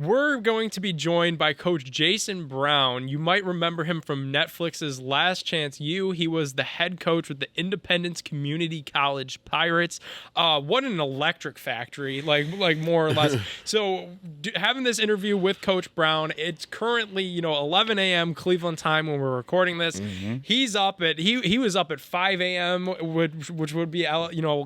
We're going to be joined by Coach Jason Brown. You might remember him from Netflix's Last Chance U. He was the head coach with the Independence Community College Pirates. What an electric factory, like more or less. So having this interview with Coach Brown, it's currently 11 a.m. Cleveland time when we're recording this. Mm-hmm. He's up at he was up at 5 a.m. which would be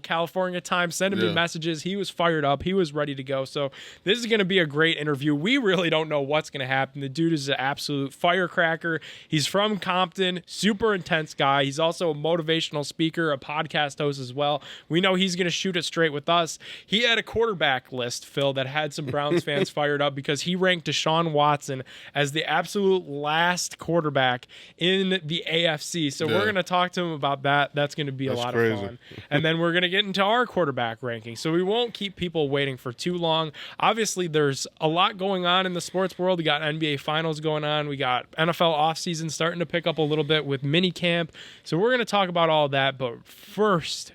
California time, sending me messages. He was fired up. He was ready to go. So this is going to be a great interview. We really don't know what's going to happen. The dude is an absolute firecracker. He's from Compton, super intense guy. He's also a motivational speaker, a podcast host as well. We know he's going to shoot it straight with us. He had a quarterback list, Phil, that had some Browns fans fired up because he ranked Deshaun Watson as the absolute last quarterback in the AFC. So we're going to talk to him about that. That's going to be a lot of fun. And then we're going to get into our quarterback ranking. So we won't keep people waiting for too long. Obviously, there's a lot going on in the sports world. We got NBA finals going on. We got NFL offseason starting to pick up a little bit with mini camp. So we're going to talk about all that. But first,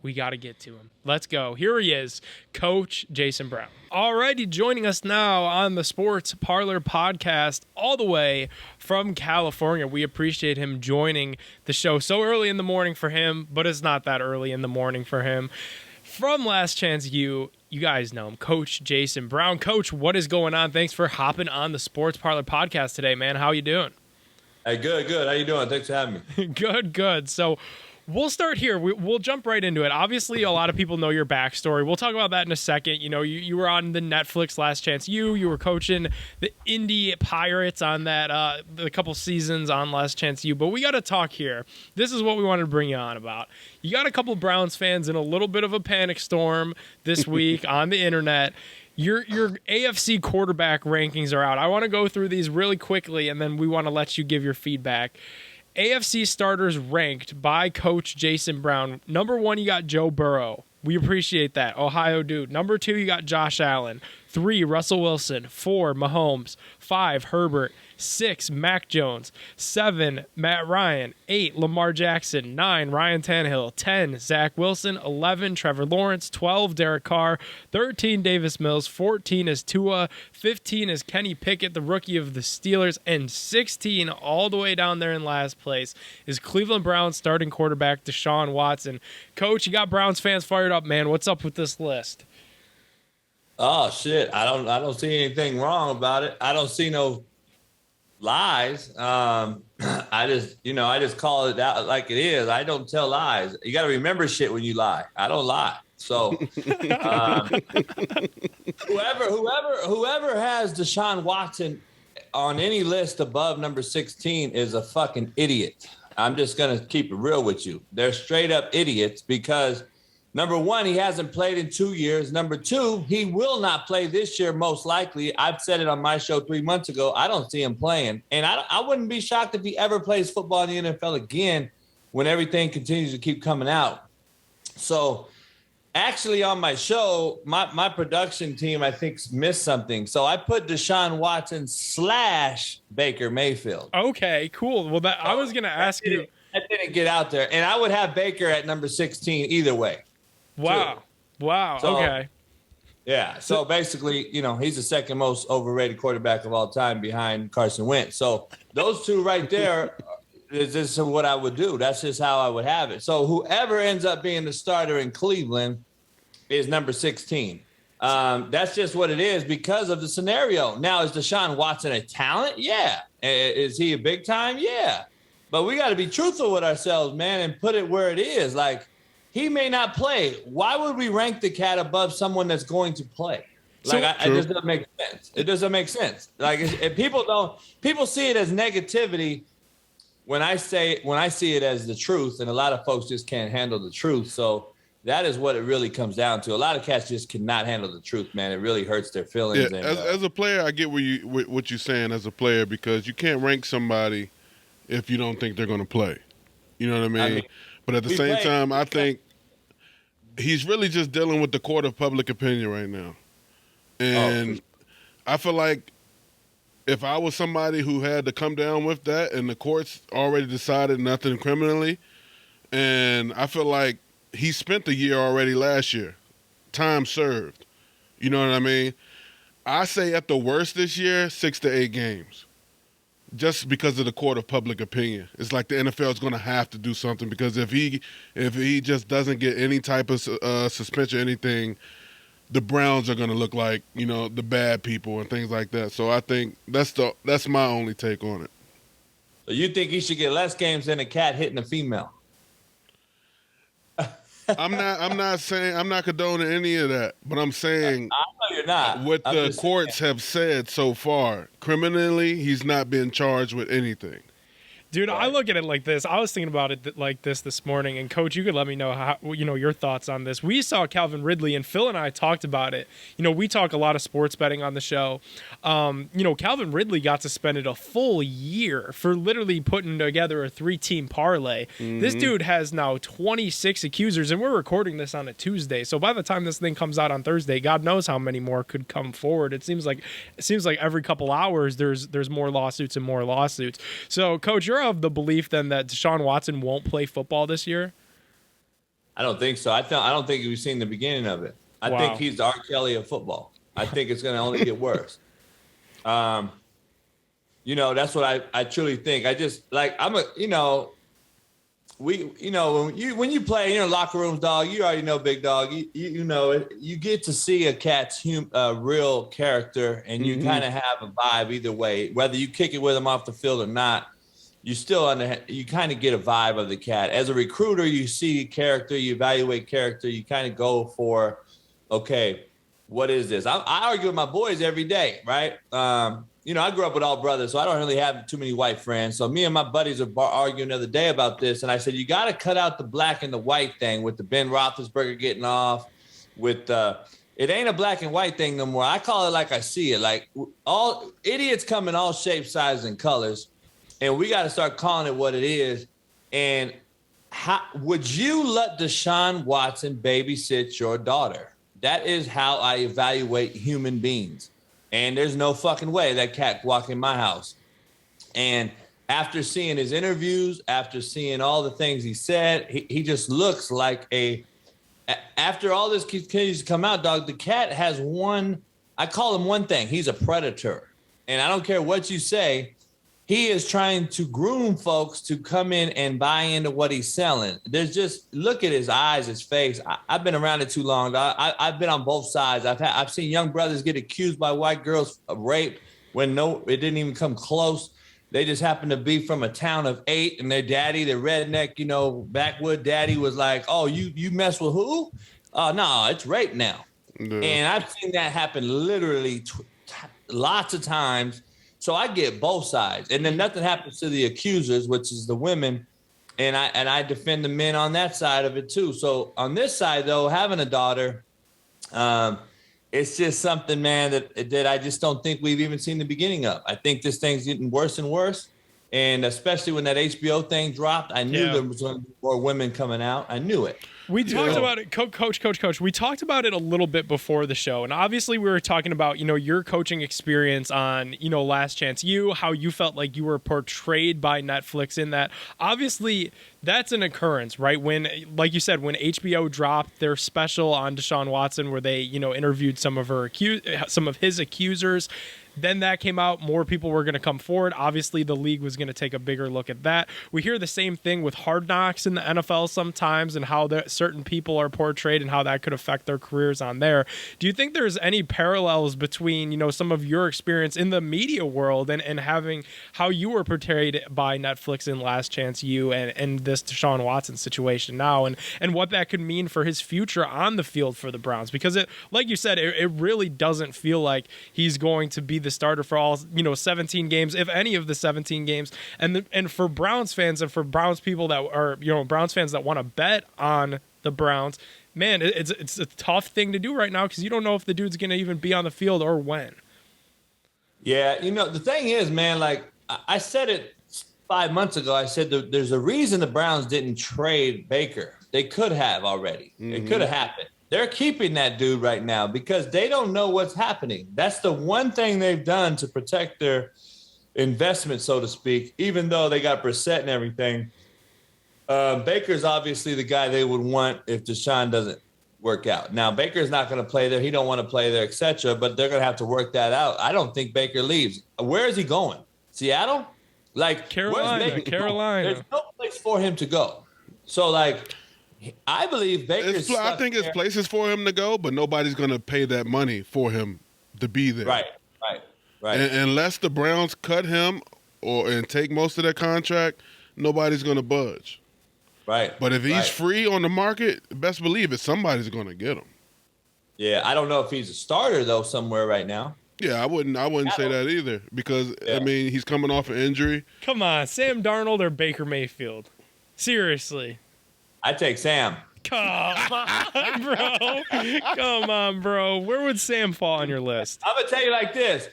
we got to get to him. Let's go. Here he is, Coach Jason Brown. Alrighty, joining us now on the Sports Parlor Podcast all the way from California. We appreciate him joining the show so early in the morning for him, but it's not that early in the morning for him. From Last Chance U, you guys know him, Coach Jason Brown. Coach, what is going on? Thanks for hopping on the Sports Parlor Podcast today, man. How you doing? Hey, good. How you doing? Thanks for having me. Good. So we'll start here. We'll jump right into it. Obviously, a lot of people know your backstory. We'll talk about that in a second. You were on the Netflix Last Chance U. You were coaching the Indy Pirates on that the couple seasons on Last Chance U. But we got to talk here. This is what we wanted to bring you on about. You got a couple Browns fans in a little bit of a panic storm this week on the internet. Your AFC quarterback rankings are out. I want to go through these really quickly, and then we want to let you give your feedback. AFC starters ranked by Coach Jason Brown. Number 1, you got Joe Burrow. We appreciate that. Ohio dude. Number 2, you got Josh Allen. 3, Russell Wilson. 4, Mahomes. 5, Herbert. 6, Mac Jones. 7, Matt Ryan. 8, Lamar Jackson. 9, Ryan Tannehill. 10, Zach Wilson. 11, Trevor Lawrence. 12, Derek Carr. 13, Davis Mills. 14 is Tua. 15 is Kenny Pickett, the rookie of the Steelers. And 16, all the way down there in last place, is Cleveland Browns starting quarterback Deshaun Watson. Coach, you got Browns fans fired up, man. What's up with this list? Oh shit! I don't see anything wrong about it. I don't see no lies. I just call it out like it is. I don't tell lies. You got to remember shit when you lie. I don't lie. So whoever has Deshaun Watson on any list above number 16 is a fucking idiot. I'm just gonna keep it real with you. They're straight up idiots because, number 1, he hasn't played in 2 years. Number 2, he will not play this year, most likely. I've said it on my show 3 months ago. I don't see him playing. And I wouldn't be shocked if he ever plays football in the NFL again when everything continues to keep coming out. So actually on my show, my production team, I think, missed something. So I put Deshaun Watson / Baker Mayfield. Okay, cool. Well, I was going to ask you. I didn't get out there. And I would have Baker at number 16 either way. Wow. Too. Wow. So, okay. Yeah. So basically, he's the second most overrated quarterback of all time behind Carson Wentz. So those two right there is just what I would do. That's just how I would have it. So whoever ends up being the starter in Cleveland is number 16. That's just what it is because of the scenario. Now, is Deshaun Watson a talent? Yeah. Is he a big time? Yeah. But we got to be truthful with ourselves, man, and put it where it is. Like, he may not play. Why would we rank the cat above someone that's going to play? Like, it just doesn't make sense. It doesn't make sense. Like, if people see it as negativity when I see it as the truth, and a lot of folks just can't handle the truth. So that is what it really comes down to. A lot of cats just cannot handle the truth, man. It really hurts their feelings. Yeah, and, as a player, I get what you're saying as a player, because you can't rank somebody if you don't think they're going to play. You know what I mean? But at the same time, I think he's really just dealing with the court of public opinion right now. And I feel like if I was somebody who had to come down with that and the courts already decided nothing criminally, and I feel like he spent the year already last year, time served. You know what I mean? I say at the worst this year, 6 to 8 games. Just because of the court of public opinion. It's like the NFL is going to have to do something, because if he just doesn't get any type of suspension or anything, the Browns are going to look like, the bad people and things like that. So I think that's my only take on it. So you think he should get less games than a cat hitting a female? I'm not condoning any of that, but I'm saying I know you're not. What the courts have said so far, criminally, he's not been charged with anything. Dude, right. I look at it like this. I was thinking about it like this morning, and Coach, you could let me know how your thoughts on this. We saw Calvin Ridley, and Phil and I talked about it. We talk a lot of sports betting on the show. Calvin Ridley got suspended a full year for literally putting together a 3-team parlay. Mm-hmm. This dude has now 26 accusers, and we're recording this on a Tuesday. So by the time this thing comes out on Thursday, God knows how many more could come forward. It seems like every couple hours there's more lawsuits and more lawsuits. So, Coach, you're of the belief then that Deshaun Watson won't play football this year? I don't think so. I don't think we've seen the beginning of it. I think he's the R. Kelly of football. I think it's going to only get worse. That's what I truly think. I just when you play in locker rooms, dog, you already know, big dog, you get to see a cat's real character, and you kind of have a vibe either way, whether you kick it with him off the field or not. You still you kind of get a vibe of the cat. As a recruiter, you see character, you evaluate character, you kind of go for, okay, what is this? I argue with my boys every day, right? I grew up with all brothers, so I don't really have too many white friends. So me and my buddies are arguing the other day about this, and I said, you got to cut out the black and the white thing with the Ben Roethlisberger getting off, with it ain't a black and white thing no more. I call it like I see it. Like, all idiots come in all shapes, sizes, and colors. And we got to start calling it what it is. And how would you let Deshaun Watson babysit your daughter? That is how I evaluate human beings. And there's no fucking way that cat walk in my house. And after seeing his interviews, after seeing all the things he said, he just looks like after all this continues to come out, dog, the cat has I call him one thing. He's a predator. And I don't care what you say. He is trying to groom folks to come in and buy into what he's selling. Look at his eyes, his face. I've been around it too long. I've been on both sides. I've seen young brothers get accused by white girls of rape when it didn't even come close. They just happened to be from a town of 8, and their daddy, their redneck, backwood daddy was like, "Oh, you mess with who? No, it's rape now." Yeah. And I've seen that happen literally lots of times. So I get both sides, and then nothing happens to the accusers, which is the women, and I defend the men on that side of it too. So on this side, though, having a daughter, it's just something, man, that I just don't think we've even seen the beginning of. I think this thing's getting worse and worse, and especially when that HBO thing dropped, I knew there was going to be more women coming out. I knew it. We talked about it, Coach. We talked about it a little bit before the show, and obviously we were talking about your coaching experience on Last Chance U, how you felt like you were portrayed by Netflix in that. Obviously, that's an occurrence, right? When, like you said, when HBO dropped their special on Deshaun Watson, where they interviewed some of his accusers. Then that came out. More people were going to come forward. Obviously, the league was going to take a bigger look at that. We hear the same thing with Hard Knocks in the NFL sometimes, and how certain people are portrayed and how that could affect their careers on there. Do you think there's any parallels between, some of your experience in the media world and having how you were portrayed by Netflix in Last Chance U and this Deshaun Watson situation now, and what that could mean for his future on the field for the Browns? Because like you said, it really doesn't feel like he's going to be the starter for all 17 games, if any of the 17 games, and for Browns fans and for Browns people that are Browns fans that want to bet on the Browns, man, it's a tough thing to do right now because you don't know if the dude's going to even be on the field or when. Yeah, the thing is, man, like I said it 5 months ago. I said there's a reason the Browns didn't trade Baker. They could have already. It could have happened. They're keeping that dude right now because they don't know what's happening. That's the one thing they've done to protect their investment, so to speak, even though they got Brissett and everything. Baker's obviously the guy they would want if Deshaun doesn't work out. Now, Baker's not going to play there. He don't want to play there, etc. But they're going to have to work that out. I don't think Baker leaves. Where is he going? Seattle? Like Carolina. There's no place for him to go. So, like, I believe Baker's I think it's places for him to go, but nobody's going to pay that money for him to be there. Right. And unless the Browns cut him and take most of their contract, nobody's going to budge. Right. But if he's free on the market, best believe it, somebody's going to get him. Yeah, I don't know if he's a starter though somewhere right now. Yeah, I wouldn't say that either because I mean he's coming off an injury. Come on, Sam Darnold or Baker Mayfield? Seriously. I take Sam. Come on, bro. Where would Sam fall on your list? I'm gonna tell you like this.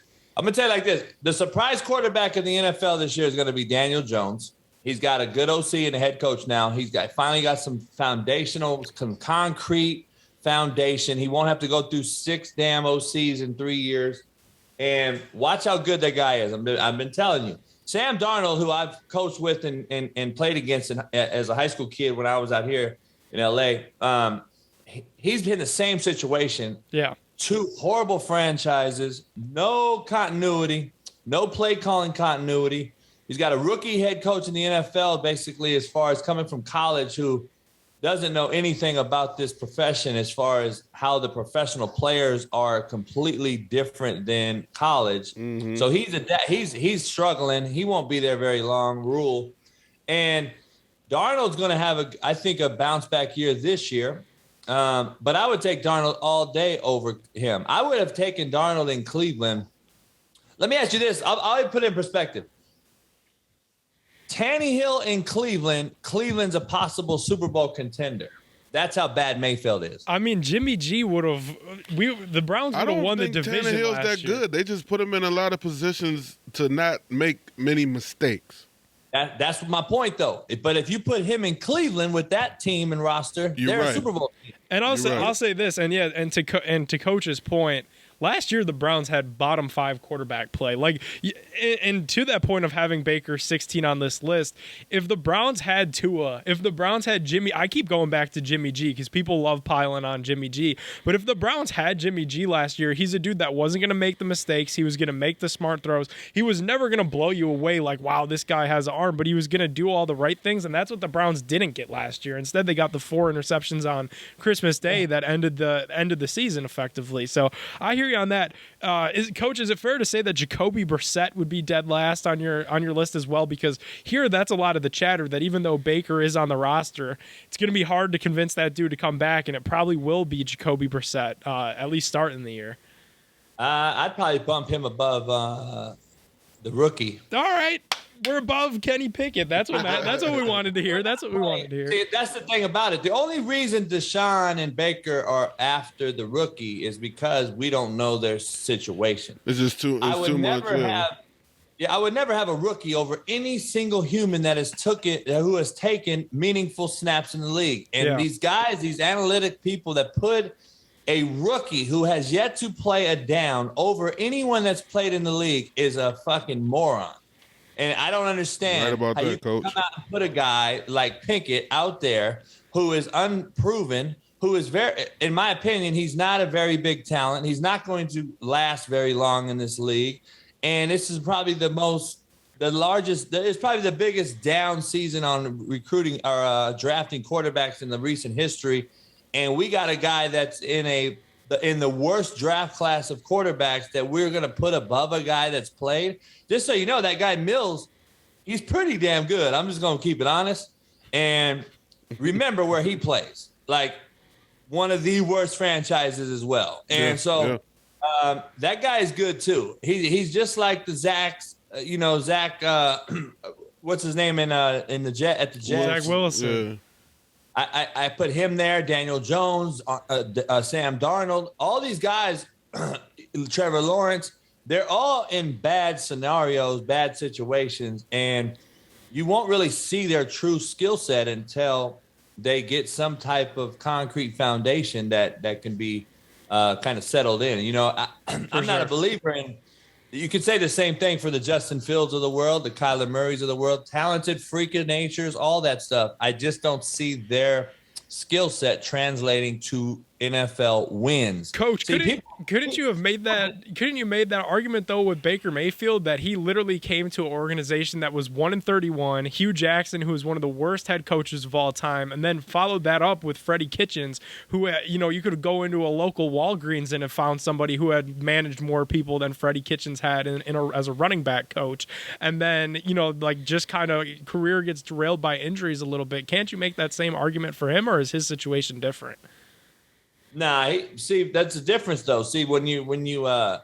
The surprise quarterback in the NFL this year is going to be Daniel Jones. He's got a good OC and a head coach now. He's finally got some concrete foundation. He won't have to go through 6 damn OCs in 3 years. And watch how good that guy is. I've been telling you. Sam Darnold, who I've coached with and played against as a high school kid when I was out here in L.A., he's been in the same situation. Yeah. 2 horrible franchises, no continuity, no play calling continuity. He's got a rookie head coach in the NFL, basically, as far as coming from college, who doesn't know anything about this profession as far as how the professional players are completely different than college. Mm-hmm. So he's struggling. He won't be there very long, Rule. And Darnold's going to have, I think, a bounce back year this year. But I would take Darnold all day over him. I would have taken Darnold in Cleveland. Let me ask you this. I'll put it in perspective. Tannehill in Cleveland, Cleveland's a possible Super Bowl contender. That's how bad Mayfield is. I mean, Jimmy G would have. The Browns would have won the division last year. Tannehill's that good. They just put him in a lot of positions to not make many mistakes. That's my point, though. But if you put him in Cleveland with that team and roster, they're a Super Bowl team. And I'll say this, and to Coach's point, last year the Browns had bottom 5 quarterback play. Like, and to that point of having Baker 16 on this list, if the Browns had Tua, if the Browns had Jimmy, I keep going back to Jimmy G because people love piling on Jimmy G. But if the Browns had Jimmy G last year, he's a dude that wasn't going to make the mistakes. He was going to make the smart throws. He was never going to blow you away like, wow, this guy has an arm, but he was going to do all the right things. And that's what the Browns didn't get last year. Instead, they got the 4 interceptions on Christmas Day that ended the season effectively. So I hear you on that. Coach, is it fair to say that Jacoby Brissett would be dead last on your list as well? Because here, that's a lot of the chatter that even though Baker is on the roster, it's going to be hard to convince that dude to come back, and it probably will be Jacoby Brissett, at least starting the year. I'd probably bump him above the rookie. All right. We're above Kenny Pickett. That's what we wanted to hear. See, that's the thing about it. The only reason Deshaun and Baker are after the rookie is because we don't know their situation. It's just too much. I would never have a rookie over any single human who has taken meaningful snaps in the league. And these guys, these analytic people that put a rookie who has yet to play a down over anyone that's played in the league is a fucking moron. And I don't understand how you come out and put a guy like Pickett out there who is unproven, who is very, in my opinion, he's not a very big talent. He's not going to last very long in this league. And this is probably it's probably the biggest down season on recruiting or drafting quarterbacks in the recent history. And we got a guy that's in the worst draft class of quarterbacks that we're going to put above a guy that's played. Just so you know, that guy Mills, he's pretty damn good. I'm just going to keep it honest. And remember where he plays. Like, one of the worst franchises as well. And that guy is good too. He's just like the Zach, what's his name at the Jets? Zach Wilson. Yeah. I put him there, Daniel Jones, Sam Darnold, all these guys, Trevor Lawrence, they're all in bad scenarios, bad situations, and you won't really see their true skill set until they get some type of concrete foundation that can be kind of settled in. You know, I'm not a believer in – you could say the same thing for the Justin Fields of the world, the Kyler Murrays of the world, talented freak of natures, all that stuff. I just don't see their skill set translating to NFL wins. Coach, couldn't you have made that? Couldn't you made that argument though with Baker Mayfield that he literally came to an organization that was 1-31, Hugh Jackson, who was one of the worst head coaches of all time, and then followed that up with Freddie Kitchens, who you could go into a local Walgreens and have found somebody who had managed more people than Freddie Kitchens had as a running back coach, and then just kind of career gets derailed by injuries a little bit. Can't you make that same argument for him, or is his situation different? Nah, see, that's the difference though. See, when you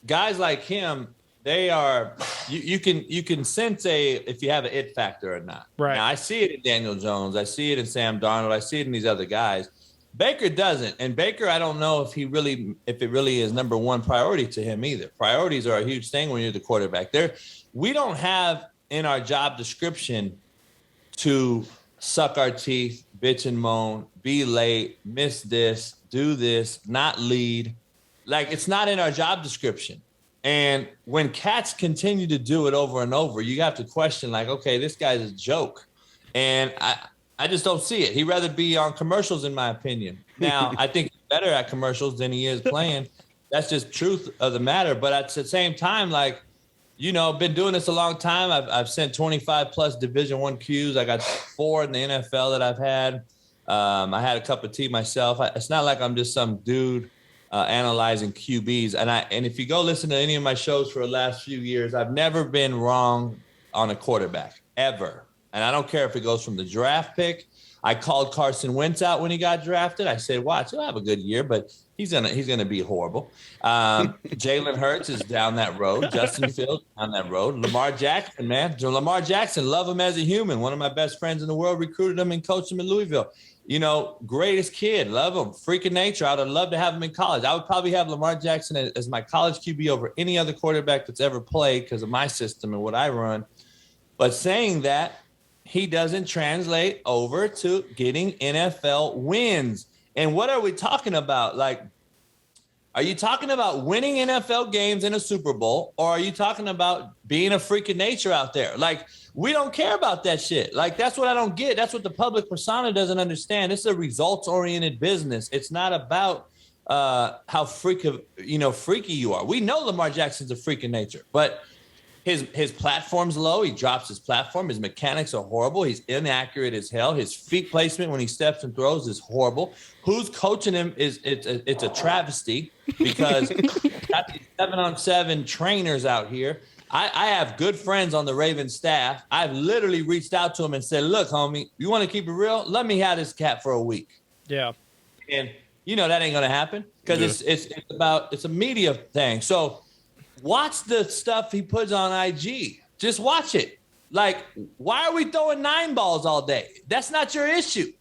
guys like him, they are you can sense if you have an it factor or not. Right. Now, I see it in Daniel Jones, I see it in Sam Darnold, I see it in these other guys. Baker doesn't, and Baker, I don't know if it really is number one priority to him either. Priorities are a huge thing when you're the quarterback. We don't have in our job description to suck our teeth, bitch and moan, be late, miss this, do this, not lead. Like, it's not in our job description. And when cats continue to do it over and over, you have to question, like, okay, this guy's a joke. And I just don't see it. He'd rather be on commercials, in my opinion. Now, I think he's better at commercials than he is playing. That's just truth of the matter. But at the same time, like, been doing this a long time. I've sent 25 plus Division I Qs. I got 4 in the NFL that I've had. I had a cup of tea myself. It's not like I'm just some dude analyzing QBs. And if you go listen to any of my shows for the last few years, I've never been wrong on a quarterback, ever. And I don't care if it goes from the draft pick. I called Carson Wentz out when he got drafted. I said, watch, he'll have a good year, but he's gonna be horrible. Jalen Hurts is down that road. Justin Fields down that road. Lamar Jackson, man. Lamar Jackson, love him as a human. One of my best friends in the world recruited him and coached him in Louisville. Greatest kid. Love him. Freak of nature. I would love to have him in college. I would probably have Lamar Jackson as my college QB over any other quarterback that's ever played because of my system and what I run. But saying that, he doesn't translate over to getting NFL wins. And what are we talking about? Like, are you talking about winning NFL games in a Super Bowl, or are you talking about being a freak of nature out there? Like, we don't care about that shit. Like, that's what I don't get. That's what the public persona doesn't understand. It's a results-oriented business. It's not about how freaky you are. We know Lamar Jackson's a freak of nature, but his platform's low. He drops his platform. His mechanics are horrible. He's inaccurate as hell. His feet placement when he steps and throws is horrible. Who's coaching him it's a travesty because got these 7-on-7 trainers out here. I have good friends on the Ravens staff. I've literally reached out to him and said, look, homie, you want to keep it real? Let me have this cat for a week. Yeah. And that ain't going to happen because it's a media thing. So watch the stuff he puts on IG. Just watch it. Like, why are we throwing 9 balls all day? That's not your issue.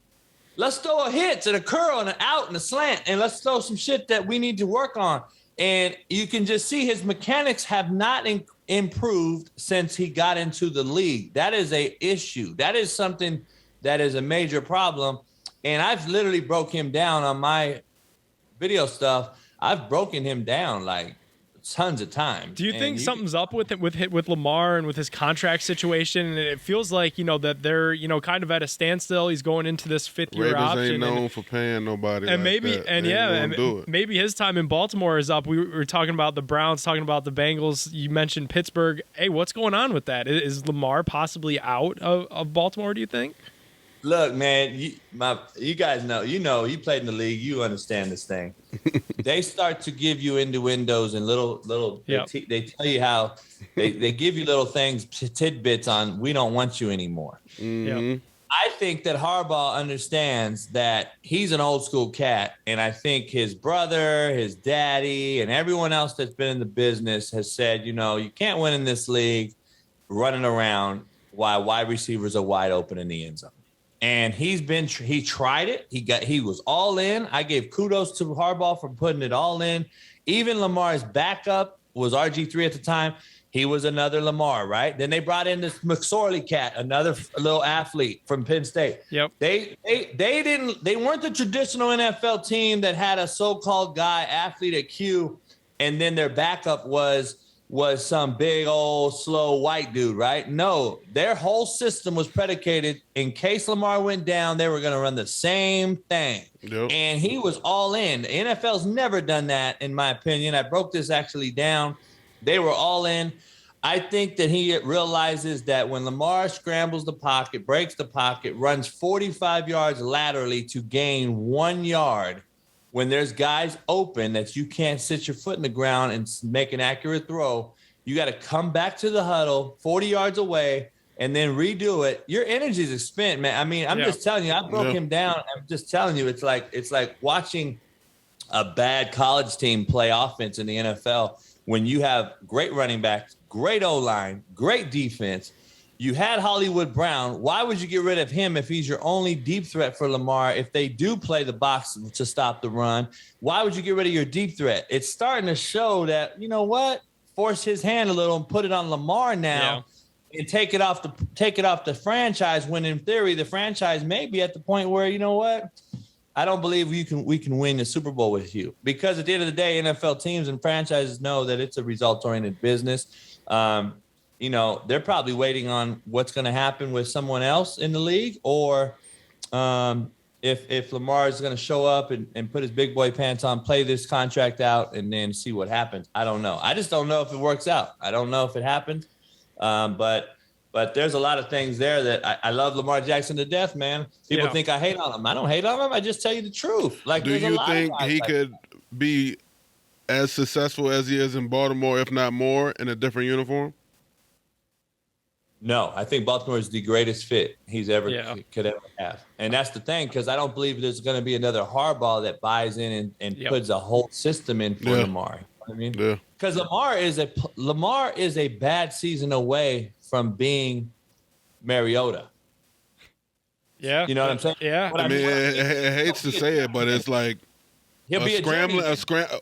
Let's throw a hit and a curl and an out and a slant, and let's throw some shit that we need to work on. And you can just see his mechanics have not improved since he got into the league. That is a issue. That is something that is a major problem. And I've literally broke him down on my video stuff. I've broken him down like tons of times. Do you think something's up with Lamar and with his contract situation? And it feels like that they're kind of at a standstill. He's going into this 5th-year option. Ravens ain't known for paying nobody. And like maybe that. Maybe his time in Baltimore is up. We were talking about the Browns, talking about the Bengals. You mentioned Pittsburgh. Hey, what's going on with that? Is Lamar possibly out of Baltimore? Do you think? Look, man, you guys know, you played in the league. You understand this thing. They start to give you innuendos and little. Yep. They tell you how they give you little things, tidbits on. We don't want you anymore. Mm-hmm. Yep. I think that Harbaugh understands that he's an old school cat, and I think his brother, his daddy, and everyone else that's been in the business has said, you can't win in this league running around while wide receivers are wide open in the end zone. And he tried it. He was all in. I gave kudos to Harbaugh for putting it all in. Even Lamar's backup was RG3 at the time. He was another Lamar, right? Then they brought in this McSorley cat, another little athlete from Penn State. Yep. They weren't the traditional NFL team that had a so-called athlete at Q, and then their backup was was some big old slow white dude, right? No, their whole system was predicated in case Lamar went down, they were going to run the same thing. Yep. And he was all in. The NFL's never done that, in my opinion. I broke this actually down. They were all in. I think that he realizes that when Lamar scrambles the pocket, breaks the pocket, runs 45 yards laterally to gain 1 yard, when there's guys open that you can't sit your foot in the ground and make an accurate throw, you got to come back to the huddle 40 yards away and then redo it. Your energy is spent, man. I mean, I'm just telling you, I broke him down. I'm just telling you, it's like watching a bad college team play offense in the NFL when you have great running backs, great O-line, great defense. You had Hollywood Brown. Why would you get rid of him if he's your only deep threat for Lamar? If they do play the box to stop the run, why would you get rid of your deep threat? It's starting to show that, you know what? Force his hand a little and put it on Lamar now and take it off the franchise, when in theory the franchise may be at the point where, you know what? I don't believe we can win the Super Bowl with you, because at the end of the day, NFL teams and franchises know that it's a result-oriented business. You know, they're probably waiting on what's going to happen with someone else in the league, or if Lamar is going to show up and put his big boy pants on, play this contract out, and then see what happens. I don't know. I just don't know if it works out. I don't know if it happens. But there's a lot of things there that I love Lamar Jackson to death, man. People think I hate on him. I don't hate on him. I just tell you the truth. Like, do you think he could be as successful as he is in Baltimore, if not more, in a different uniform? No, I think Baltimore is the greatest fit he's ever could ever have. And that's the thing, because I don't believe there's going to be another Harbaugh that buys in and puts a whole system in for Lamar. You know what I mean? Because Lamar is a bad season away from being Mariota. Yeah. You know what I'm saying? Yeah. I mean, it hates to say it, but it's like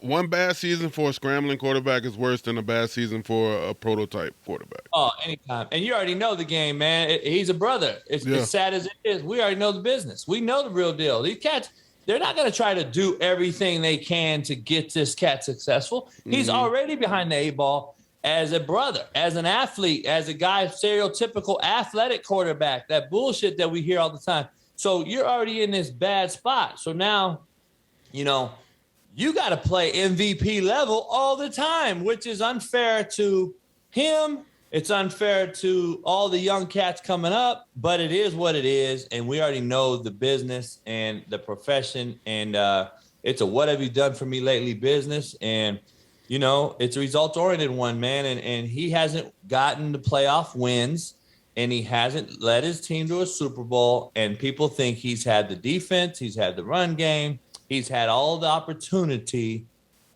one bad season for a scrambling quarterback is worse than a bad season for a prototype quarterback. Oh, anytime. And you already know the game, man. He's a brother. It's as sad as it is. We already know the business. We know the real deal. These cats, they're not going to try to do everything they can to get this cat successful. He's already behind the 8-ball as a brother, as an athlete, as a guy, stereotypical athletic quarterback, that bullshit that we hear all the time. So you're already in this bad spot. So now, you know, you got to play MVP level all the time, which is unfair to him. It's unfair to all the young cats coming up, but it is what it is. And we already know the business and the profession. And it's a what have you done for me lately business. And, you know, it's a result-oriented one, man. And he hasn't gotten the playoff wins, and he hasn't led his team to a Super Bowl. And people think he's had the defense, he's had the run game, he's had all the opportunity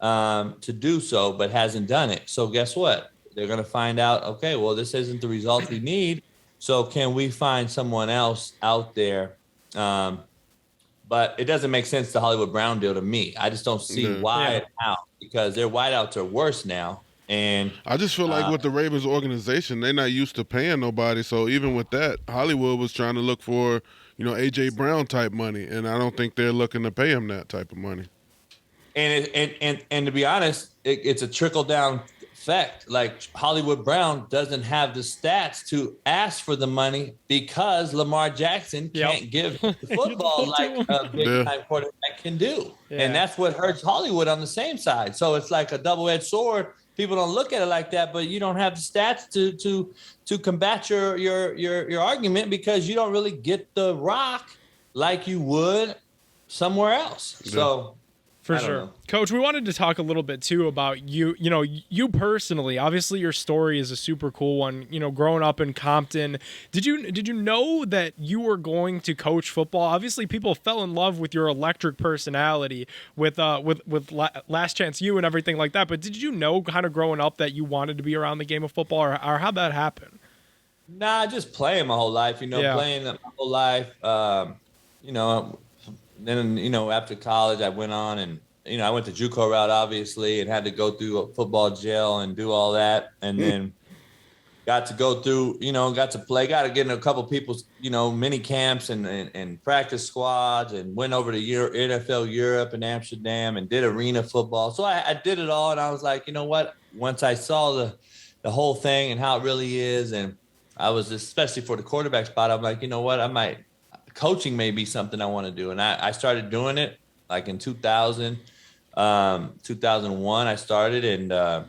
to do so, but hasn't done it. So guess what? They're going to find out, okay, well, this isn't the result we need. So can we find someone else out there? But it doesn't make sense, the Hollywood Brown deal, to me. I just don't see why and how, because their wideouts are worse now. And I just feel like with the Ravens organization, they're not used to paying nobody. So even with that, Hollywood was trying to look for, you know, A.J. Brown type money, and I don't think they're looking to pay him that type of money. And to be honest, it's a trickle down effect. Like, Hollywood Brown doesn't have the stats to ask for the money because Lamar Jackson can't give the football like a big time quarterback can do. And that's what hurts Hollywood on the same side. So it's like a double-edged sword. People don't look at it like that, but you don't have the stats to combat your argument, because you don't really get the rock like you would somewhere else. So for sure. Coach, we wanted to talk a little bit too about you know, you personally. Obviously your story is a super cool one, you know, growing up in Compton. Did you know that you were going to coach football? Obviously people fell in love with your electric personality with Last Chance U and everything like that. But did you know kind of growing up that you wanted to be around the game of football, or how'd that happen? Nah, just playing my whole life, you know, playing my whole life. You know, then, you know, after college, I went on and, you know, I went the JUCO route, obviously, and had to go through a football jail and do all that. And then got to go through, got to play, got to get in a couple people's, mini camps and practice squads, and went over to NFL Europe and Amsterdam and did arena football. So I did it all. And I was like, you know what? Once I saw the whole thing and how it really is, and I was, especially for the quarterback spot, I'm like, you know what? Coaching may be something I want to do. And I started doing it like in 2000, 2001 I started, and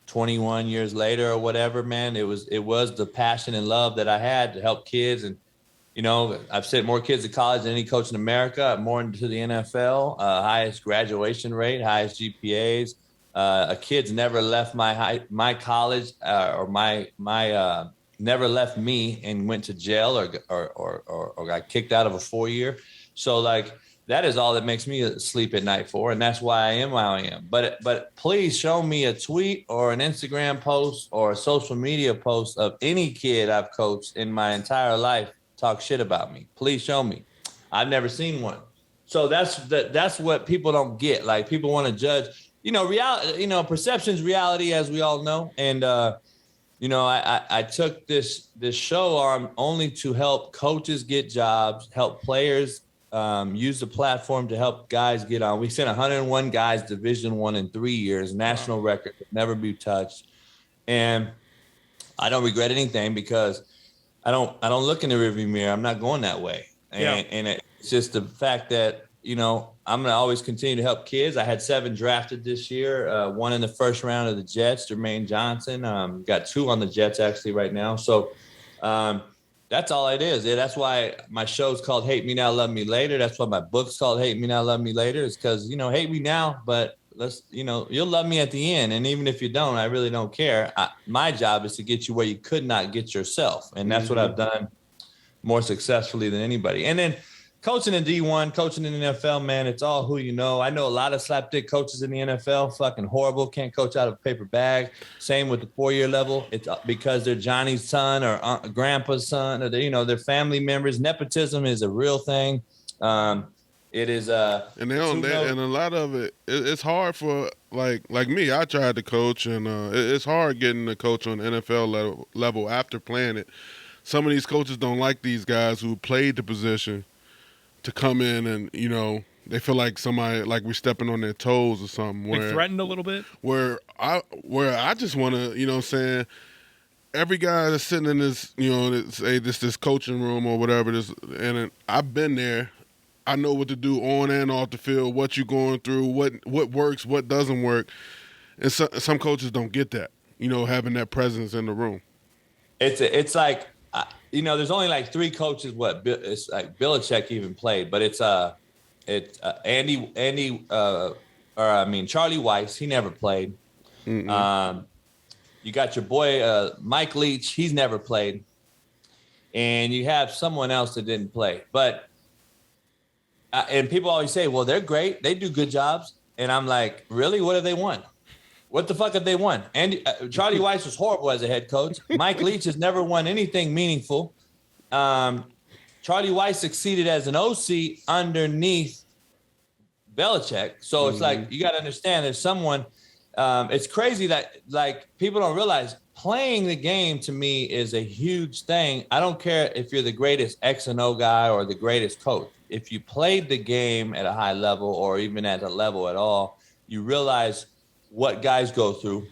21 years later or whatever, man, it was the passion and love that I had to help kids. And, I've sent more kids to college than any coach in America, more into the NFL, highest graduation rate, highest GPAs. A kid's never left my college or my never left me and went to jail or got kicked out of a 4-year. So like, that is all that makes me sleep at night for, and that's why I am how I am. But please show me a tweet or an Instagram post or a social media post of any kid I've coached in my entire life talk shit about me. Please show me. I've never seen one. So that's what people don't get. Like, people want to judge, reality, perception's reality, as we all know. And I took this show on only to help coaches get jobs, help players use the platform to help guys get on. We sent 101 guys Division I in 3 years, national record, never be touched. And I don't regret anything, because I don't look in the rearview mirror. I'm not going that way. And it's just the fact that, I'm going to always continue to help kids. I had 7 drafted this year, 1 in the first round of the Jets, Jermaine Johnson. Got 2 on the Jets actually right now. So, that's all it is. That's why my show's called Hate Me Now, Love Me Later. That's why my book's called Hate Me Now, Love Me Later. It's because, hate me now, but you'll love me at the end. And even if you don't, I really don't care. My job is to get you where you could not get yourself. And that's what I've done more successfully than anybody. And then coaching in D1, coaching in the NFL, man, it's all who you know. I know a lot of slapdick coaches in the NFL, fucking horrible, can't coach out of a paper bag. Same with the 4-year level. It's because they're Johnny's son or grandpa's son, or their family members. Nepotism is a real thing. It is and a lot of it's hard for like me. I tried to coach, and it's hard getting to coach on the NFL level after playing it. Some of these coaches don't like these guys who played the position to come in, and they feel like somebody, like we're stepping on their toes or something. Like threatened a little bit. Where I just want to, saying, every guy that's sitting in this, this coaching room or whatever it is, and I've been there. I know what to do on and off the field, what you're going through, what works, what doesn't work, and some coaches don't get that. Having that presence in the room. It's like. There's only like 3 coaches. It's like Belichick even played, but it's Charlie Weiss. He never played. You got your boy Mike Leach. He's never played, and you have someone else that didn't play. But and people always say, well, they're great. They do good jobs, and I'm like, really? What have they won? What the fuck have they won? And Charlie Weiss was horrible as a head coach. Mike Leach has never won anything meaningful. Charlie Weiss succeeded as an OC underneath Belichick. So it's like, you got to understand there's someone. It's crazy that, like, people don't realize playing the game to me is a huge thing. I don't care if you're the greatest X and O guy or the greatest coach. If you played the game at a high level or even at a level at all, you realize what guys go through.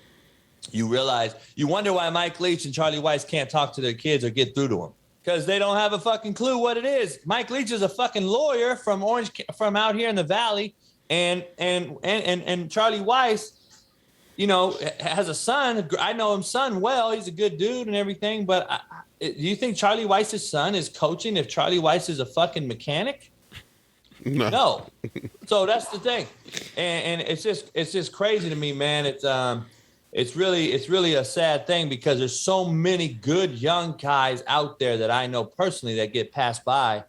You wonder why Mike Leach and Charlie Weiss can't talk to their kids or get through to them, because they don't have a fucking clue what it is. Mike Leach is a fucking lawyer from out here in the Valley, and Charlie Weiss, has a son. I know his son well. He's a good dude and everything, but do you think Charlie Weiss's son is coaching if Charlie Weiss is a fucking mechanic? No. So that's the thing, and it's just crazy to me, man. It's really a sad thing, because there's so many good young guys out there that I know personally that get passed by.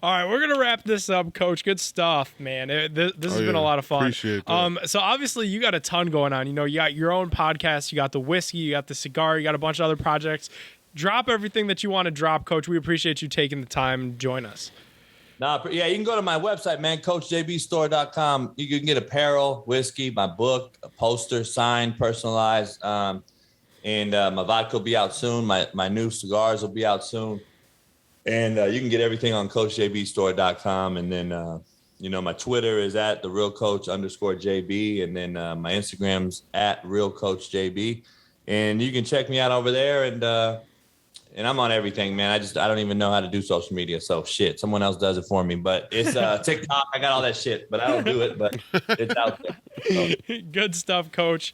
All right, we're gonna wrap this up, Coach. Good stuff, man. This has been a lot of fun. Appreciate that. So obviously you got a ton going on. You got your own podcast, you got the whiskey, you got the cigar, you got a bunch of other projects. Drop everything that you want to drop, Coach. We appreciate you taking the time to join us. Yeah, you can go to my website, man, CoachJBStore.com. You can get apparel, whiskey, my book, a poster, signed, personalized. And my vodka will be out soon. My new cigars will be out soon. And you can get everything on CoachJBStore.com. And then, my Twitter is at @therealcoach_JB. And then my Instagram's @realcoachJB. And you can check me out over there. And I'm on everything, man. I don't even know how to do social media. So shit, someone else does it for me. But it's TikTok. I got all that shit, but I don't do it. But it's out there. So. Good stuff, Coach.